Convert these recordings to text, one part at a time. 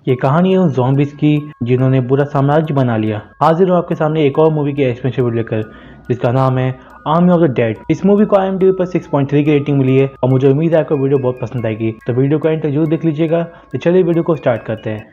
ये कहानी है उन ज़ॉम्बीज़ की जिन्होंने पूरा साम्राज्य बना लिया। हाजिर हूँ आपके सामने एक और मूवी की एक्सपेंशन वीडियो लेकर जिसका नाम है आर्मी ऑफ द डेड। इस मूवी को IMDb पर 6.3 की रेटिंग मिली है और मुझे उम्मीद है आपको वीडियो बहुत पसंद आएगी, तो वीडियो को एंड तक जरूर देख लीजिएगा। तो चलिए वीडियो को स्टार्ट करते हैं।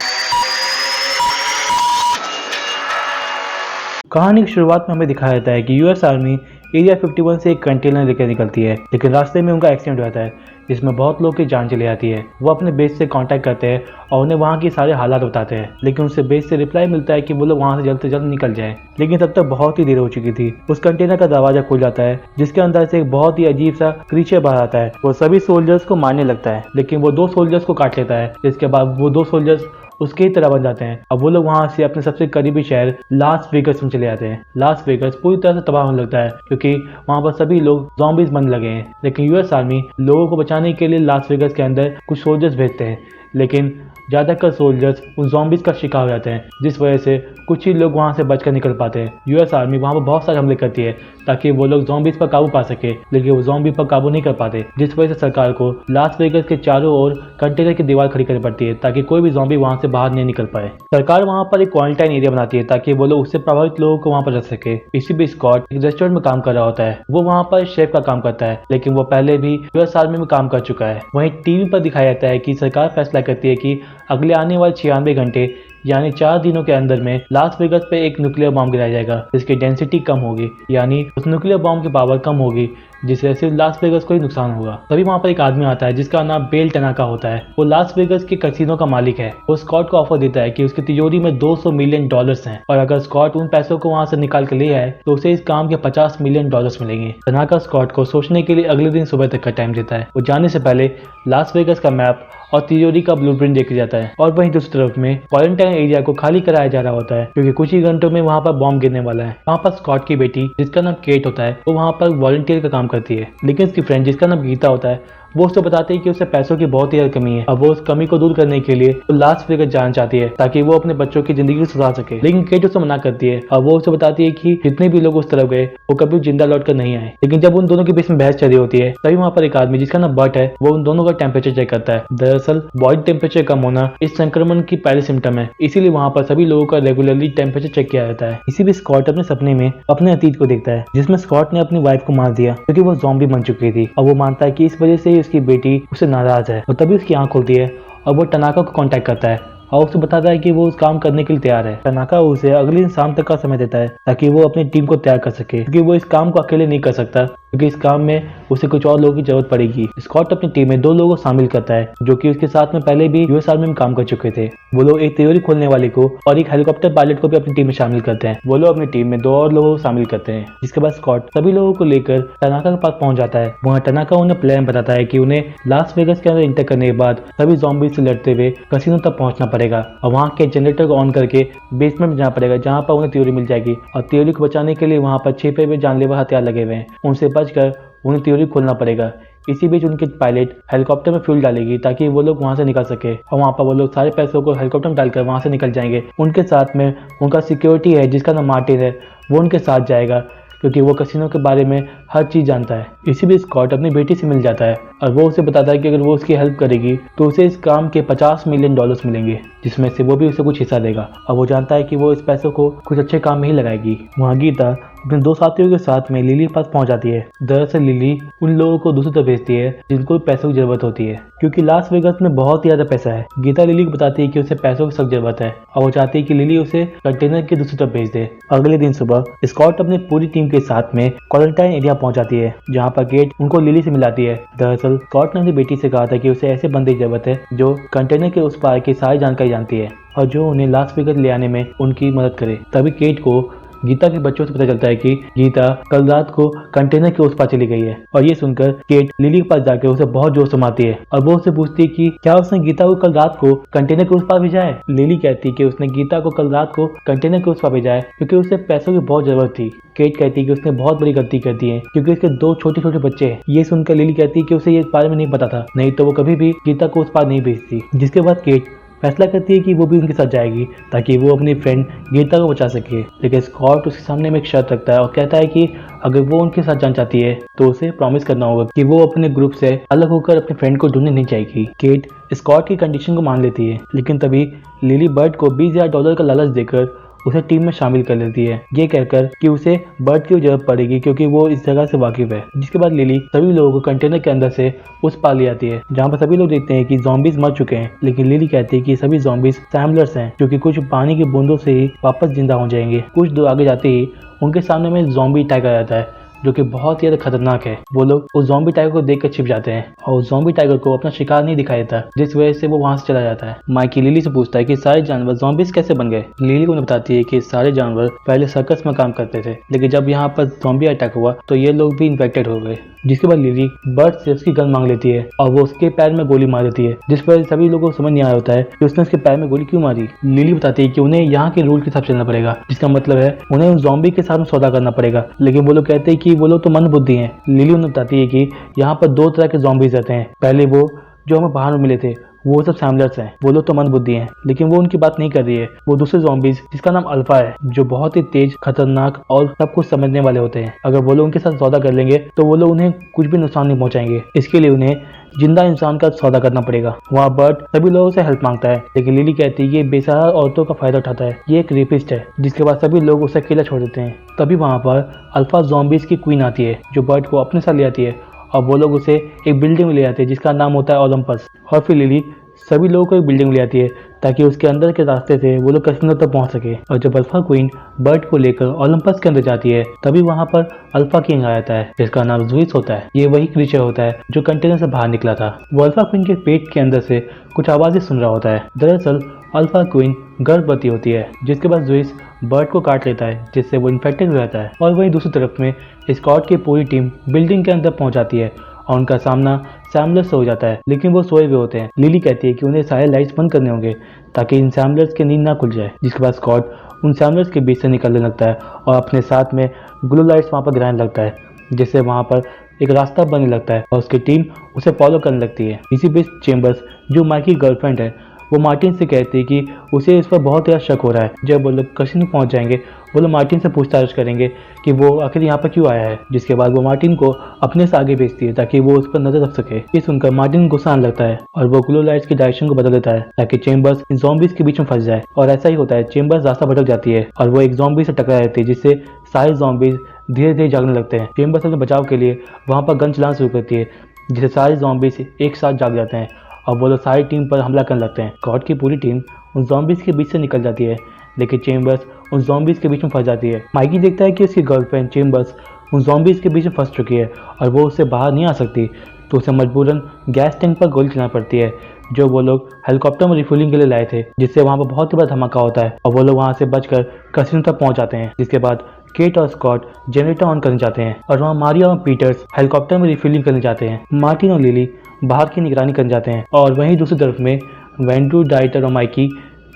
कहानी की शुरुआत में हमें दिखाया जाता है कि यूएस आर्मी एरिया 51 से एक कंटेनर लेकर निकलती है, लेकिन रास्ते में उनका एक्सीडेंट हो जाता है जिसमें बहुत लोग की जान चली जाती है। वो अपने बेस से कांटेक्ट करते हैं और उन्हें वहाँ की सारे हालात बताते हैं, लेकिन उससे बेस से रिप्लाई मिलता है कि वो लोग वहाँ से जल्द निकल जाएं। लेकिन तब तक बहुत ही देर हो चुकी थी। उस कंटेनर का दरवाजा खुल जाता है जिसके अंदर से एक बहुत ही अजीब सा क्रीचर बाहर आता है। वो सभी सोल्जर्स को मारने लगता है, लेकिन वो 2 सोल्जर्स को काट लेता है, जिसके बाद वो 2 सोल्जर्स उसके ही तरह बन जाते हैं। अब वो लोग वहाँ से अपने सबसे करीबी शहर लास वेगस में चले जाते हैं। लास वेगस पूरी तरह से तबाह होने लगता है क्योंकि वहाँ पर सभी लोग ज़ॉम्बीज़ बनने लगे हैं। लेकिन यूएस आर्मी लोगों को बचाने के लिए लास वेगस के अंदर कुछ सोल्जर्स भेजते हैं, लेकिन ज़्यादातर सोल्जर्स उन ज़ॉम्बीज़ का शिकार हो जाते हैं, जिस वजह से कुछ ही लोग वहाँ से बचकर निकल पाते हैं। यूएस आर्मी वहाँ पर बहुत सारे हमले करती है ताकि वो लोग ज़ॉम्बीज़ पर काबू पा सके, लेकिन वो ज़ॉम्बी पर काबू नहीं कर पाते, जिस वजह से सरकार को लास वेगस के चारों ओर कंटेनर की दीवार खड़ी करनी पड़ती है ताकि कोई भी ज़ॉम्बी वहाँ से बाहर नहीं निकल पाए। सरकार वहाँ पर एक क्वारंटाइन एरिया बनाती है ताकि वो लोग उससे प्रभावित लोगों को वहाँ पर रख सके। इसी बीच स्कॉट एक रेस्टोरेंट में काम कर रहा होता है। वो वहाँ पर शेफ का काम करता है, लेकिन वो पहले भी यूएस आर्मी में काम कर चुका है। वहीं टीवी पर दिखाया जाता है कि सरकार फैसला करती है कि अगले आने वाले 96 घंटे यानी 4 दिनों के अंदर में लास वेगस पे एक न्यूक्लियर बॉम्ब गिराया जाएगा जिसकी डेंसिटी कम होगी, यानी उस न्यूक्लियर बॉम्ब की पावर कम होगी, जिससे सिर्फ लास वेगस को ही नुकसान होगा। तभी वहाँ पर एक आदमी आता है जिसका नाम बेल टनाका होता है। वो लास वेगस के कैसीनो का मालिक है। वो स्कॉट को ऑफर देता है कि उसकी तिजोरी में $200 मिलियन हैं और अगर स्कॉट उन पैसों को वहाँ से निकाल के ले आए तो उसे इस काम के $50 मिलियन मिलेंगे। टनाका स्कॉट को सोचने के लिए अगले दिन सुबह तक का टाइम देता है। वो जाने से पहले लास वेगस का मैप और तिजोरी का ब्लूप्रिंट देख जाता है। और वहीं दूसरी तरफ में क्वारंटाइन एरिया को खाली कराया जा रहा होता है क्योंकि कुछ ही घंटों में वहाँ पर बॉम्ब गिरने वाला है। वहाँ पर स्कॉट की बेटी जिसका नाम केट होता है वो वहाँ पर वॉलंटियर का काम करती है, लेकिन उसकी फ्रेंड जिसका नाम गीता होता है वो उसको बताते हैं कि उसे पैसों की बहुत ही ज्यादा कमी है। अब वो उस कमी को दूर करने के लिए वो लास वेगस जाना चाहती है ताकि वो अपने बच्चों की जिंदगी को सुधार सके, लेकिन केट उसे मना करती है और वो उसे बताती है कि जितने भी लोग उस तरफ गए वो कभी जिंदा लौट कर नहीं आए। लेकिन जब उन दोनों के बीच में बहस चल रही होती है तभी वहाँ पर एक आदमी जिसका नाम बट है वो उन दोनों का टेम्परेचर चेक करता है। दरअसल बॉडी टेम्परेचर कम होना इस संक्रमण की पहले सिम्टम है, इसीलिए वहाँ पर सभी लोगों का रेगुलरली टेम्परेचर चेक किया जाता है। इसी भी स्कॉट अपने सपने में अपने अतीत को देखता है जिसमें स्कॉट ने अपनी वाइफ को मार दिया क्योंकि वो ज़ॉम्बी बन चुकी थी और वो मानता है कि इस वजह से ही उसकी बेटी उससे नाराज है। और तभी उसकी आंख खुलती है और वो टनाका को कांटेक्ट करता है और उसे बताता है कि वो उस काम करने के लिए तैयार है। टनाका उसे अगले दिन शाम तक का समय देता है ताकि वो अपनी टीम को तैयार कर सके, क्योंकि वो इस काम को अकेले नहीं कर सकता क्योंकि इस काम में उसे कुछ और लोगों की जरूरत पड़ेगी। स्कॉट अपनी टीम में 2 लोगों को शामिल करता है जो कि उसके साथ में पहले भी यूएस आर्मी में काम कर चुके थे। वो लोग एक तिजोरी खोलने वाले को और एक हेलीकॉप्टर पायलट को भी अपनी टीम में शामिल करते हैं। वो लोग अपनी टीम में 2 और लोगों को शामिल करते हैं, जिसके बाद स्कॉट सभी लोगों को लेकर टनाका के पास पहुंच जाता है। वहाँ टनाका उन्हें प्लान बताता है कि उन्हें लास वेगस के अंदर इंटर करने के बाद सभी ज़ॉम्बी से लड़ते हुए कैसीनो तक पहुंचना पड़ेगा और वहाँ के जनरेटर को ऑन करके बेसमेंट में जाना पड़ेगा जहाँ पर उन्हें तिजोरी मिल जाएगी। और तिजोरी को बचाने के लिए वहाँ पर छिपे हुए जानलेवा हथियार लगे हुए हैं, उनसे बचकर उन्हें तिजोरी खोलना पड़ेगा। इसी बीच उनके पायलट हेलीकॉप्टर में फ्यूल डालेगी ताकि वो लोग वहां से निकल सके और वहां पर वो लोग सारे पैसों को हेलीकॉप्टर में डालकर वहां से निकल जाएंगे। उनके साथ में उनका सिक्योरिटी है जिसका नाम मार्टिन है, वो उनके साथ जाएगा क्योंकि वो कैसीनो के बारे में हर चीज़ जानता है। इसी बीच स्कॉट अपनी बेटी से मिल जाता है और वो उसे बताता है कि अगर वो उसकी हेल्प करेगी तो उसे इस काम के $50 मिलियन मिलेंगे, जिसमें से वो भी उसे कुछ हिस्सा देगा। और वो जानता है कि वो इस पैसों को कुछ अच्छे काम में ही लगाएगी। वहाँ गीता अपने 2 साथियों के साथ में लिली के पास पहुंच जाती है। दरअसल लिली उन लोगों को दूसरी तरफ भेजती है जिनको पैसों की जरूरत होती है क्योंकि लास वेगस में बहुत ही ज्यादा पैसा है। गीता लिली को बताती है कि उसे पैसों की सख्त जरूरत है और वो चाहती है कि लिली उसे कंटेनर की दूसरी तरफ भेज दे। अगले दिन सुबह स्कॉट अपनी पूरी टीम के साथ में क्वारंटाइन एरिया पहुंच जाती है जहाँ पर केट उनको लिली से मिलाती है। दरअसल स्कॉट ने अपनी बेटी से कहा था कि उसे ऐसे बंदे की जरूरत है जो कंटेनर के उस पार की सारी जानकारी जानती है और जो उन्हें लास वेगस ले आने में उनकी मदद करे। तभी केट को गीता के बच्चों से पता चलता है कि गीता कल रात को कंटेनर के उस पार चली गई है और ये सुनकर केट लिली के पास जाकर उसे बहुत जोर से मारती है और वो उससे पूछती है कि क्या उसने गीता को कल रात को कंटेनर के उस पार भेजा है। लिली कहती है कि उसने गीता को कल रात को कंटेनर के उस पार भेजा है क्योंकि उसे पैसों की बहुत जरूरत थी। केट कहती है कि उसने बहुत बड़ी गलती कर दी है क्योंकि उसके 2 छोटे छोटे बच्चे हैं। ये सुनकर लिली कहती है कि उसे ये बारे में नहीं पता था, नहीं तो वो कभी भी गीता को उस पार नहीं भेजती। जिसके बाद केट फैसला करती है कि वो भी उनके साथ जाएगी ताकि वो अपनी फ्रेंड गीता को बचा सके। लेकिन स्कॉट उसके सामने में एक शर्त रखता है और कहता है कि अगर वो उनके साथ जाना चाहती है तो उसे प्रॉमिस करना होगा कि वो अपने ग्रुप से अलग होकर अपने फ्रेंड को ढूंढने नहीं जाएगी। केट स्कॉट की कंडीशन को मान लेती है, लेकिन तभी लिली बर्ड को $20,000 का लालच देकर उसे टीम में शामिल कर लेती है, ये कहकर कि उसे बर्ड की जरूरत पड़ेगी क्योंकि वो इस जगह से वाकिफ है। जिसके बाद लिली सभी लोगों को कंटेनर के अंदर से उस पार ले आती है जहाँ पर सभी लोग देखते हैं कि ज़ॉम्बीज मर चुके हैं, लेकिन लिली कहती है कि सभी ज़ॉम्बीज सैम्बलर्स हैं जो कि कुछ पानी की बूंदों से ही वापस जिंदा हो जाएंगे। कुछ दूर आगे जाते ही उनके सामने में ज़ॉम्बी टाइगर आ जाता है जो कि बहुत ही ज्यादा खतरनाक है। वो लोग उस ज़ॉम्बी टाइगर को देखकर छिप जाते हैं और उस ज़ॉम्बी टाइगर को अपना शिकार नहीं दिखाई देता, जिस वजह से वो वहां से चला जाता है। माइकी लिली से पूछता है कि सारे जानवर ज़ॉम्बीज कैसे बन गए। लिली को बताती है कि सारे जानवर पहले सर्कस में काम करते थे, लेकिन जब यहाँ पर ज़ॉम्बी अटैक हुआ तो ये लोग भी इन्फेक्टेड हो गए। जिसके बाद लिली बर्ड से उसकी गन मांग लेती है और वो उसके पैर में गोली मार देती है, जिस पर सभी लोगों को समझ नहीं आया होता है कि उसने उसके पैर में गोली क्यों मारी। लिली बताती है कि उन्हें यहाँ के रूल के हिसाब से चलना पड़ेगा, जिसका मतलब है उन्हें उन ज़ॉम्बी के साथ सौदा करना पड़ेगा, लेकिन वो लोग कहते हैं कि वो लोग तो मंदबुद्धि हैं। लिली उन्हें बताती है कि यहाँ पर 2 तरह के ज़ॉम्बीज रहते हैं, पहले वो जो हमें बाहर मिले थे वो सब सैम्बलर्स हैं, वो लोग तो मंदबुद्धि हैं, लेकिन वो उनकी बात नहीं कर रही है। वो दूसरे ज़ॉम्बीज जिसका नाम अल्फा है, जो बहुत ही तेज, खतरनाक और सब कुछ समझने वाले होते हैं, अगर वो लोग उनके साथ सौदा कर लेंगे तो वो लोग उन्हें कुछ भी नुकसान नहीं पहुंचाएंगे। इसके लिए उन्हें जिंदा इंसान का सौदा करना पड़ेगा। वहाँ बर्ड सभी लोगों से हेल्प मांगता है, लेकिन लिली कहती है ये बेसहारा औरतों का फायदा उठाता है, ये एक रेपिस्ट है। जिसके बाद सभी लोग उसे अकेला छोड़ देते हैं। तभी वहाँ पर अल्फा ज़ॉम्बीज की क्वीन आती है जो बर्ड को अपने साथ ले आती है और वो लोग उसे एक बिल्डिंग में ले जाते हैं जिसका नाम होता है ओलंपस। और फिर लिली सभी लोगों को एक बिल्डिंग में ले आती है ताकि उसके अंदर के रास्ते से वो लोग कैसीनो तक पहुंच सके। और जब अल्फा क्वीन बर्ड को लेकर ओलंपस के अंदर जाती है तभी वहां पर अल्फा किंग आ जाता है जिसका नाम ज़ुइस होता है। ये वही क्रीचर होता है जो कंटेनर से बाहर निकला था। वो अल्फा क्वीन के पेट के अंदर से कुछ आवाजें सुन रहा होता है। दरअसल अल्फा क्वीन गर्भवती होती है, जिसके बाद ज़ुइस बर्ड को काट लेता है जिससे वो इन्फेक्टेड हो जाता है। और वहीं दूसरी तरफ में स्कॉट की पूरी टीम बिल्डिंग के अंदर पहुंच जाती है और उनका सामना सैम्बलर्स से हो जाता है, लेकिन वो सोए हुए होते हैं। लिली कहती है कि उन्हें सारे लाइट्स बंद करने होंगे ताकि इन सैम्बलर्स की नींद ना खुल जाए। जिसके बाद स्कॉट उन सैम्बलर्स के बीच से निकलने लगता है और अपने साथ में ग्लो लाइट्स वहाँ पर गिराने लगता है, जिससे वहाँ पर एक रास्ता बनने लगता है और उसकी टीम उसे फॉलो करने लगती है। इसी बीच चेम्बर्स जो माइक की गर्लफ्रेंड है वो मार्टिन से कहती है कि उसे इस पर बहुत ज़्यादा शक हो रहा है। जब वो लोग कैसीनो पहुंच जाएंगे वो लोग मार्टिन से पूछताछ करेंगे कि वो आखिर यहाँ पर क्यों आया है। जिसके बाद वो मार्टिन को अपने से आगे भेजती है ताकि वो उस पर नजर रख सके। ये सुनकर मार्टिन गुस्सा आने लगता है और वो ग्लो लाइट्स की डायरेक्शन को बदल देता है ताकि चेम्बर्स इन ज़ॉम्बीज के बीच में फंस जाए। और ऐसा ही होता है, चेम्बर्स रास्ता भटक जाती है और वो एक ज़ॉम्बी से टकरा जाती है, जिससे सारे ज़ॉम्बीज धीरे धीरे जागने लगते हैं। चेम्बर्स अपने बचाव के लिए वहाँ पर गन चलाना शुरू करती है, जिससे सारे ज़ॉम्बीज एक साथ जाग जाते हैं और वो लोग सारी टीम पर हमला करने लगते हैं। गॉड की पूरी टीम उन ज़ॉम्बीज के बीच से निकल जाती है, लेकिन चेम्बर्स उन ज़ॉम्बीज के बीच में फंस जाती है। माइकी देखता है कि उसकी गर्लफ्रेंड चेम्बर्स उन ज़ॉम्बीज के बीच में फंस चुकी है और वो उससे बाहर नहीं आ सकती, तो उसे मजबूरन गैस टैंक पर गोली चलानी पड़ती है जो वो लोग हेलीकॉप्टर में रिफ्यूलिंग के लिए लाए थे, जिससे वहाँ पर बहुत ही बड़ा धमाका होता है और वो लोग वहाँ से बचकर कैसीनो तक पहुँच जाते हैं। जिसके बाद केट और स्कॉट जनरेटर ऑन करने जाते हैं और वहाँ मारिया और पीटर्स हेलीकॉप्टर में रिफ्यूलिंग करने जाते हैं। मार्टिन और लिली बाहर की निगरानी करने जाते हैं और वहीं दूसरी तरफ में वेंड्रू, डाइटर और माइकी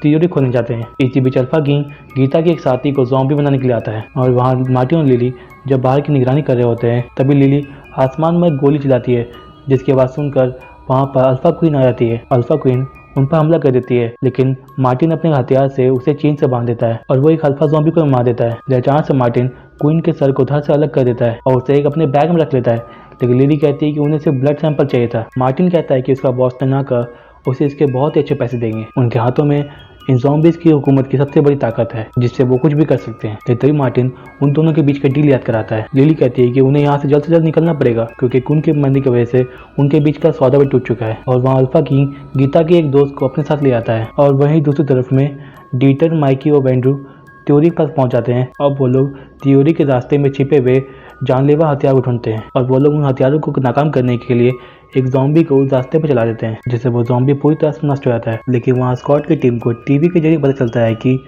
थियोरी खोलने जाते हैं। इसी बीच अल्फा किंग गीता के एक साथी को ज़ॉम्बी बनाने के लिए आता है और वहाँ मार्टिन और लिली जब बाहर की निगरानी कर रहे होते हैं तभी लिली आसमान में गोली चलाती है, जिसकी आवाज़ सुनकर वहाँ पर अल्फा क्वीन आ जाती है। अल्फा क्वीन उन पर हमला कर देती है, लेकिन मार्टिन अपने हथियार से उसे चेन से बांध देता है और वो एक अल्फा ज़ॉम्बी को मार देता है। अचानक से मार्टिन क्वीन के सर को उधर से अलग कर देता है और उसे एक अपने बैग में रख लेता है, लेकिन लिली कहती है कि उन्हें सिर्फ ब्लड सैंपल चाहिए था। मार्टिन कहता है कि उसका बॉस तनाकर उसे इसके बहुत ही अच्छे पैसे देंगे। उनके हाथों में इन ज़ॉम्बीज की हुकूमत की सबसे बड़ी ताकत है जिससे वो कुछ भी कर सकते हैं। तभी मार्टिन उन दोनों के बीच का डील याद कराता है। लिली कहती है कि उन्हें यहाँ से जल्द निकलना पड़ेगा क्योंकि खून की मरने की वजह से उनके बीच का सौदा भी टूट चुका है। और वहाँ अल्फा किंग गीता के एक दोस्त को अपने साथ ले आता है और वहीं दूसरी तरफ में डीटर, माइकी और वेंड्रू थियोरी के पास पहुंच जाते हैं। अब वो लोग थियोरी के रास्ते में छिपे हुए जानलेवा हथियार उठाते हैं और वो लोग उन हथियारों को नाकाम करने के लिए एक ज़ॉम्बी को उस रास्ते पर चला देते हैं, जिससे वो ज़ॉम्बी पूरी तरह से नष्ट हो जाता है। लेकिन वहाँ स्कॉट की टीम को टीवी के जरिए पता चलता है कि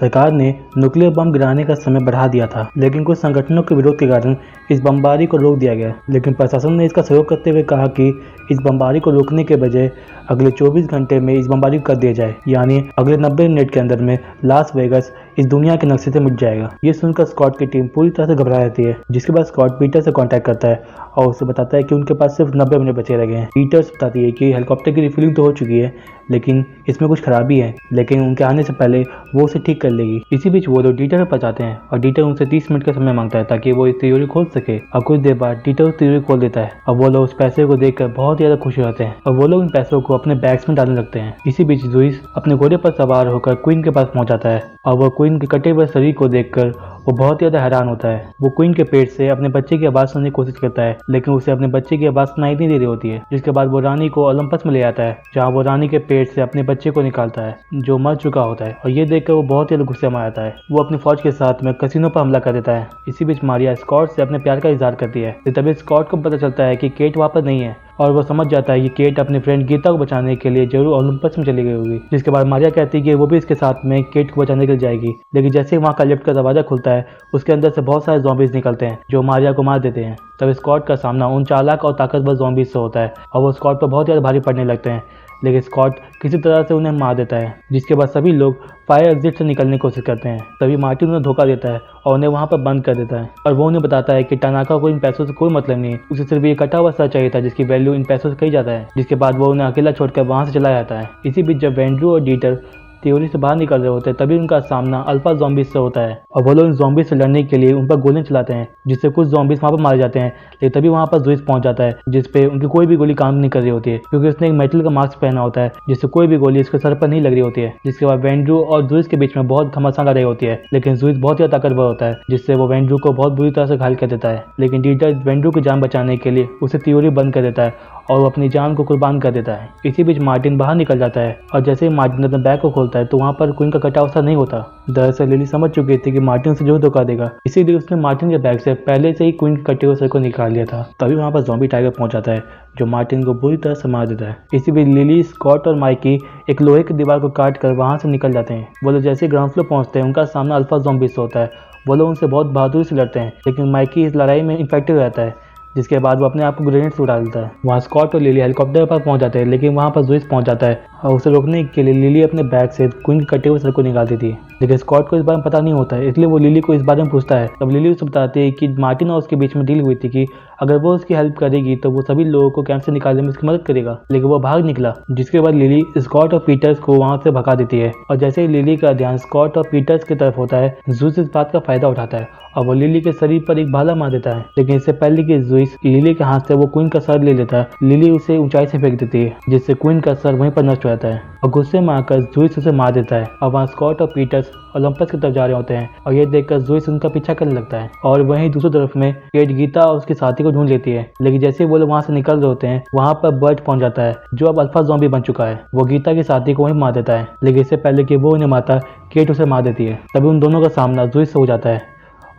सरकार ने न्यूक्लियर बम गिराने का समय बढ़ा दिया था, लेकिन कुछ संगठनों के विरोध के कारण इस बमबारी को रोक दिया गया। लेकिन प्रशासन ने इसका सहयोग करते हुए कहा कि इस बमबारी को रोकने के बजाय अगले 24 घंटे में इस बमबारी को कर दिया जाए, यानी अगले 90 मिनट के अंदर में लास वेगस इस दुनिया के नक्शे से मिट जाएगा। ये सुनकर स्कॉट की टीम पूरी तरह से घबरा जाती है, जिसके बाद स्कॉट पीटर से कांटेक्ट करता है और उसे बताता है कि उनके पास सिर्फ 90 मिनट बचे रह गए हैं। पीटर्स बताती है कि हेलीकॉप्टर की रिफिलिंग तो हो चुकी है, लेकिन इसमें कुछ खराबी है, लेकिन उनके आने से पहले वो उसे ठीक कर लेगी। इसी बीच वो लोग डीटर पर जाते हैं और डीटर उनसे 30 मिनट का समय मांगता है ताकि वो इस तिजोरी खोल सके। और कुछ देर बाद डीटर उस तिजोरी खोल देता है और वो लोग उस पैसे को देखकर बहुत ज्यादा खुश होते हैं और वो लोग इन पैसों को अपने बैग्स में डालने लगते हैं। इसी बीच लुइस अपने घोड़े पर सवार होकर क्वीन के पास पहुंच जाता है और वो क्वीन के कटे हुए शरीर को देखकर वो बहुत ज्यादा हैरान होता है। वो क्वीन के पेट से अपने बच्चे की आवाज सुनने की कोशिश करता है, लेकिन उसे अपने बच्चे की आवाज सुनाई नहीं दे रही होती है। जिसके बाद वो रानी को ओलंपस में ले आता है, जहाँ वो रानी के पेट से अपने बच्चे को निकालता है जो मर चुका होता है। और ये देखकर वो बहुत ज्यादा गुस्से में आ जाता है। वो अपनी फौज के साथ में कसिनो पर हमला कर देता है। इसी बीच मारिया स्कॉट से अपने प्यार का इजहार करती है। तभी स्कॉट को पता चलता है कि केट वहाँ पर नहीं है और वो समझ जाता है कि केट अपने फ्रेंड गीता को बचाने के लिए जरूर ओलंपस में चली गई होगी। जिसके बाद मारिया कहती है कि वो भी इसके साथ में केट को बचाने के लिए जाएगी, लेकिन जैसे ही वहाँ का लिफ्ट का दरवाजा खुलता है उसके अंदर से बहुत सारे ज़ॉम्बीज निकलते हैं जो मारिया को मार देते हैं। तब स्कॉट का सामना उन चालाक और ताकतवर ज़ॉम्बीज से होता है और वो स्कॉट पर बहुत ज़्यादा भारी पड़ने लगते हैं, लेकिन स्कॉट किसी तरह से उन्हें मार देता है। जिसके बाद सभी लोग फायर एग्जिट से निकलने की कोशिश करते हैं। तभी मार्टिन उन्हें धोखा देता है और उन्हें वहां पर बंद कर देता है और वो उन्हें बताता है कि टानाका को इन पैसों से कोई मतलब नहीं है, उसे सिर्फ ये कटा हुआ सर चाहिए था जिसकी वैल्यू इन पैसों से कहीं ज्यादा है। जिसके बाद वो उन्हें अकेला छोड़कर वहां से चला जाता है। इसी बीच जब वेंड्रू और डीटर थियोरी से बाहर निकल रहे होते हैं तभी उनका सामना अल्फा ज़ॉम्बीज से होता है और वो लोग इन ज़ॉम्बीज से लड़ने के लिए उन पर गोलियां चलाते हैं, जिससे कुछ ज़ॉम्बीज वहां पर मारे जाते हैं। लेकिन तभी वहां पर जुइस पहुंच जाता है, जिसपे उनकी कोई भी गोली काम नहीं कर रही होती है, क्योंकि उसने एक मेटल का मास्क पहना होता है जिससे कोई भी गोली उसके सर पर नहीं लग रही होती है। जिसके बाद वेंड्रू और जुइस के बीच में बहुत घमासान लड़ाई होती है, लेकिन जुइस बहुत ज्यादा ताकतवर होता है, जिससे वो वेंड्रू को बहुत बुरी तरह से घायल कर देता है। लेकिन डीटर वेंड्रू की जान बचाने के लिए उसे थियोरी बंद कर देता है और वो अपनी जान को कुर्बान कर देता है। इसी बीच मार्टिन बाहर निकल जाता है और जैसे ही मार्टिन अपने बैग को खोलता है तो वहाँ पर क्वीन का कटा हुआ सर नहीं होता। दरअसल लिली समझ चुकी थी कि मार्टिन से जो धोखा देगा, इसीलिए उसने मार्टिन के बैग से पहले से ही क्वीन के कटे हुए सर को निकाल लिया था। तभी वहाँ पर ज़ॉम्बी टाइगर पहुंच जाता है जो मार्टिन को बुरी तरह से मार देता है। इसी बीच लिली, स्कॉट और माइकी एक लोहे की दीवार को काट कर वहाँ से निकल जाते हैं। वो लोग जैसे ग्राउंड फ्लोर पहुँचते हैं उनका सामना अल्फा ज़ॉम्बी से होता है। वो लोग उनसे बहुत बहादुरी से लड़ते हैं, लेकिन माइकी इस लड़ाई में इन्फेक्टेड रहता है, जिसके बाद वो अपने आप को ग्रेनेड से उड़ा देता है। वहाँ स्कॉट और लिली हेलीकॉप्टर पर पहुंच जाते हैं, लेकिन वहाँ पर जुइस पहुंच जाता है और उसे रोकने के लिए लिली अपने बैग से क्वीन के कटे हुए सर को निकाल देती है। लेकिन स्कॉट को इस बारे में पता नहीं होता है, इसलिए वो लिली को इस बारे में पूछता है। तब लिली उसे बताती है कि मार्टिन और उसके बीच में डील हुई थी कि अगर वो उसकी हेल्प करेगी तो वो सभी लोगों को कैंप से निकालने में उसकी मदद करेगा, लेकिन वो भाग निकला। जिसके बाद लिली स्कॉट और पीटर्स को वहाँ से भगा देती है और जैसे ही लिली का ध्यान स्कॉट और पीटर्स की तरफ होता है, जुइस इस बात का फायदा उठाता है और वो लिली के शरीर पर एक भाला मार देता है। लेकिन इससे पहले कि जुइस लिली के हाथ से वो क्वीन का सर ले लेता है, लिली उसे ऊंचाई से फेंक देती है, जिससे क्वीन का सर वहीं पर नष्ट हो जाता है और गुस्से में आकर जुइस उसे मार देता है। और वहाँ स्कॉट और पीटर्स ओलंपस की तरफ जा रहे होते हैं और ये देखकर जुइस उनका पीछा करने लगता है। और वहीं दूसरी तरफ में केट गीता और उसके साथी को ढूंढ लेती है, लेकिन जैसे ही वो लोग वहाँ से निकल रहे होते हैं वहाँ पर बर्ट पहुंच जाता है जो अब अल्फा ज़ॉम्बी बन चुका है। वो गीता के साथी को वहीं मार देता है, लेकिन इससे पहले कि वो उन्हें मारता केट उसे मार देती है। तभी उन दोनों का सामना जुइस से हो जाता है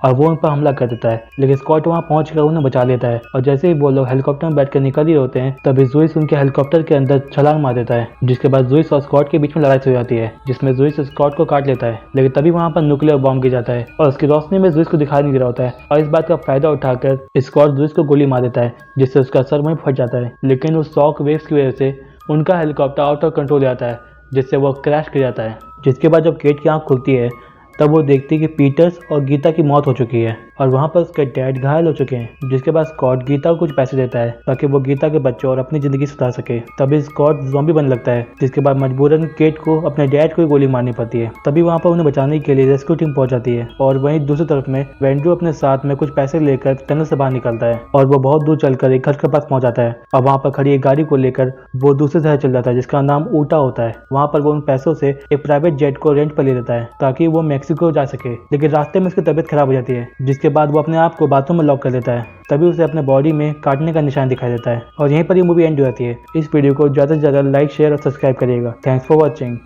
और वो उन पर हमला कर देता है, लेकिन स्कॉट वहाँ पहुंचकर उन्हें बचा लेता है। और जैसे ही वो लोग हेलीकॉप्टर में बैठकर निकल ही होते हैं तभी जुइस उनके हेलीकॉप्टर के अंदर छलांग मार देता है। जिसके बाद जुइस और स्कॉट के बीच में लड़ाई हो जाती है, जिसमें जुइस स्कॉट को काट लेता है। लेकिन तभी वहाँ पर न्यूक्लियर बॉम्ब गिर जाता है और उसकी रोशनी में जुइस को दिखाई नहीं दे रहा होता है और इस बात का फायदा उठाकर स्कॉट जुइस को गोली मार देता है, जिससे उसका सर वहीं फट जाता है। लेकिन उस शॉक वेव्स की वजह से उनका हेलीकॉप्टर आउट ऑफ कंट्रोल जाता है, जिससे वो क्रैश कर जाता है। जिसके बाद जब केट की आँख खुलती है तब वो देखती है कि पीटर्स और गीता की मौत हो चुकी है और वहाँ पर उसके डैड घायल हो चुके हैं। जिसके बाद स्कॉट गीता को कुछ पैसे देता है ताकि वो गीता के बच्चों और अपनी जिंदगी सुधार सके। तभी स्कॉट ज़ॉम्बी बनने लगता है, जिसके बाद मजबूरन केट को अपने डैड को ही गोली मारनी पड़ती है। तभी वहाँ पर उन्हें बचाने के लिए रेस्क्यू टीम पहुंच जाती है और वहीं दूसरी तरफ में वेंड्रू अपने साथ में कुछ पैसे लेकर टनल से बाहर निकलता है और वो बहुत दूर चलकर एक घर के पास पहुंच जाता है और वहाँ पर खड़ी एक गाड़ी को लेकर वो दूसरे शहर चल जाता है जिसका नाम ऊटा होता है। वहाँ पर वो उन पैसों से एक प्राइवेट जेट को रेंट पर ले लेता है ताकि वो मैक्सिको जा सके, लेकिन रास्ते में उसकी तबीयत खराब हो जाती है, जिसके बाद वो अपने आप को बाथरूम में लॉक कर देता है। तभी उसे अपने बॉडी में काटने का निशान दिखाई देता है और यहीं पर ये मूवी एंड हो जाती है। इस वीडियो को ज़्यादा से ज़्यादा लाइक, शेयर और सब्सक्राइब करिएगा। Thanks for watching.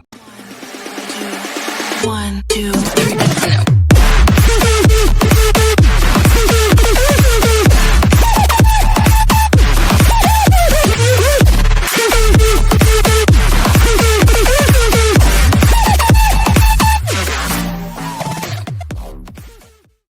1 2 3